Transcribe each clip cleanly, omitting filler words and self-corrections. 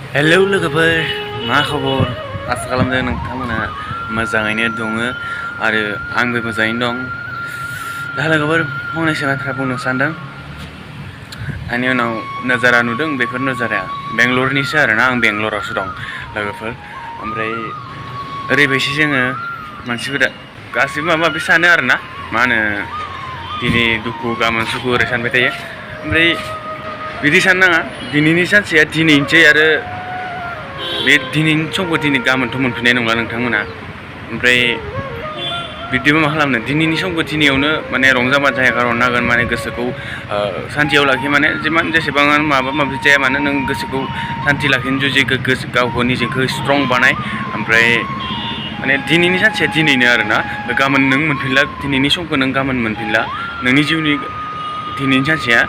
Hello लोगोफोर मा खबर आसा खालामदों नोंथांमोना मोजाङैनो दङ आरो आंबो मोजाङैनो दं। दा लोगोफोर फंनैसो बाथ्रा बुंनो सानदों। आंनि उनाव नोजारा नुदों बेफोर नोजारा बेंगलरनिसो आरोना आं बेंगलरावसो दं लोगोफोर। ओमफ्राय ओरैबायसि जोङो मानसिफोरा गासिबो माबा माबि सानो आरोना मा होनो दिनै दुखु गाबोन सुखु ओरै सानबाय थायो। ओमफ्राय बिदि साननो नाङा दिनैनि सानसेया दिनैनोसै आरो बे दिनैनि समखौ दिनै गाबोनथ' मोनफिननाय नंला नोंथांमोना। ओमफ्राय बिब्दिबा मा खालामनो दिनैनि समखौ दिनैयावनो माने रंजा बाजा हेगारहरनो हागोन माने गोसोखौ सान्थियाव लाखियो माने जिमान जेसेबां माबा माबि जाया मानो नों गोसोखौ सान्थि लाखिनो जुजि गोग्गो गावखौ निजेखौ स्ट्रं बानाय। ओमफ्राय माने दिनैनि सानसेया दिनैनो आरोना गाबोन नों मोनफिनला दिनैनि समखौ नों गाबोन मोनफिनला नोंनि जिउनि दिनैनि सानसेया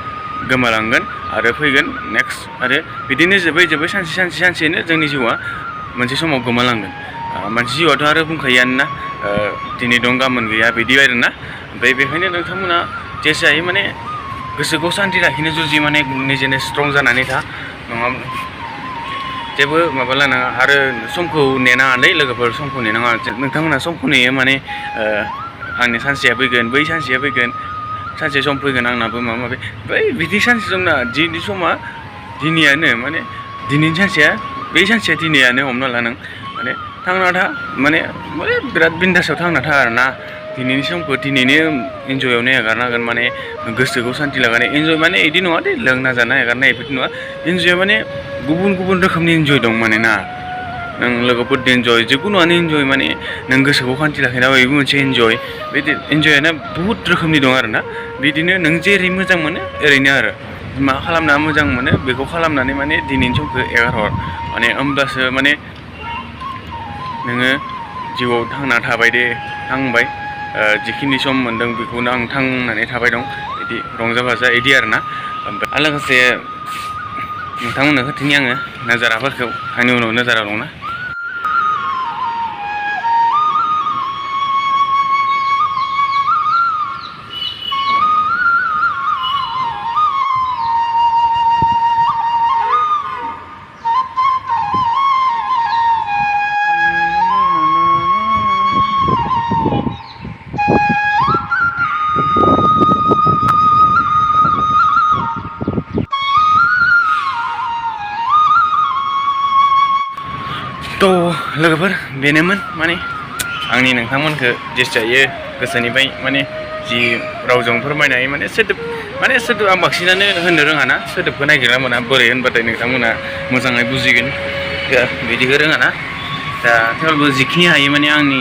गोमालांगोन आरो फैगोन नेक्स्ट आरो बिदिनो जोबै सानसेनो जोंनि जिउआ मोनसे समाव गोमालांगोन। मानसि जिउआथ' आरो बुंखायोआनोना दिनै दं गाबोन गैया बिदि आरोना। ओमफ्राय बेखायनो नोंथांमोना जेसे हायो माने गोसोखौ सान्थि लाखिनो जुजि माने निजेनो स्ट्रं जानानै था नङाब्ला जेबो माबा लानाङा आरो समखौ नेनाङालै लोगोफोर समखौ नेनाङा नोंथांमोना समखौ नेयो माने आंनि सानसेया फैगोन बै सानसेया फैगोन सानसे सम फैगोन आंनाबो माबा माबि बै बिदि सानसे समना दिनै समा दिनैयानो माने दिनैनि सानसेया बै सानसेया दिनैयानो हमना ला नों माने थांना था माने बिराद बिन्दासाव थांना था आरोना दिनैनि समखौ दिनैनो इन्जयआवनो हेगारनो हागोन माने गोसोखौ सान्थि लागानो इन्जय माने बिदि नङा दे लोंना जाना हेगारनाय बेफोरदि नङा। इन्जय माने गुबुन गुबुन रोखोमनि इन्जय दं माने ना नों लोगोफोरजों इन्जय जिखुनुआनो इन्जय माने नों गोसोखौ सान्थि लाखिना बेबो मोनसे इन्जय बे इन्जयआनो बुहुत रोखोमनि दं आरोना। बिदिनो नों जेरै मोजां मोनो ओरैनो आरो मा खालामना मोजां मोनो बेखौ खालामनानै माने दिनैनि समखौ एगारहर माने होमब्लासो माने नोङो जिउआव थांना थाबाय दे थांबाय जिखिनि सम मोन्दों बेखौनो आं थांनानै थाबाय दं बिदि रंजा बाजा बिदि आरोना। ओमफ्राय आरो लोगोसे नोंथांमोननो खोन्थानि आङो नोजाराफोरखौ आंनि उनाव नोजारा दंना। थ' लोगोफोर बेनोमोन माने आंनि नोंथांमोनखौ जेसे गोसोनिफ्राय माने जि रावजों फोरमायनाय माने सोदोब आं बांसिनानो होननो रोङाना सोदोबखौ नागिरना मोना बोरै होनबाथाय नोंथांमोना मोजाङै बुजिगोन बिदिखौ रोङाना। दा थेवबो जिखिनि हायो माने आंनि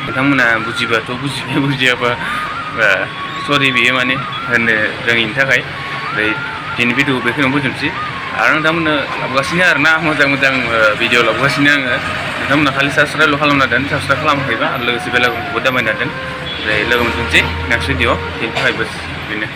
नोंथांमोना बुजिबाथ' बुजिबाय बुजियाबा सरि बेयो माने होननो रोङिनि थाखाय। ओमफ्राय दिनै भिडिअ बेखिनियावनो फोजोबनोसै आरो नोंथांमोननो लाबोगासिनो आरोना मोजां भिडिअ लाबोगासिनो आङो नोंथांमोना खालि साबसक्राइबल' खालामना दोन साबसक्राइब खालामाखैबा आरो लोगोसे बेलागुखौबो दामायना दोन। ओमफ्राय लोगो मोनफिनसै नेक्स्ट भिडिअ बेनि थाखायबो बेनो।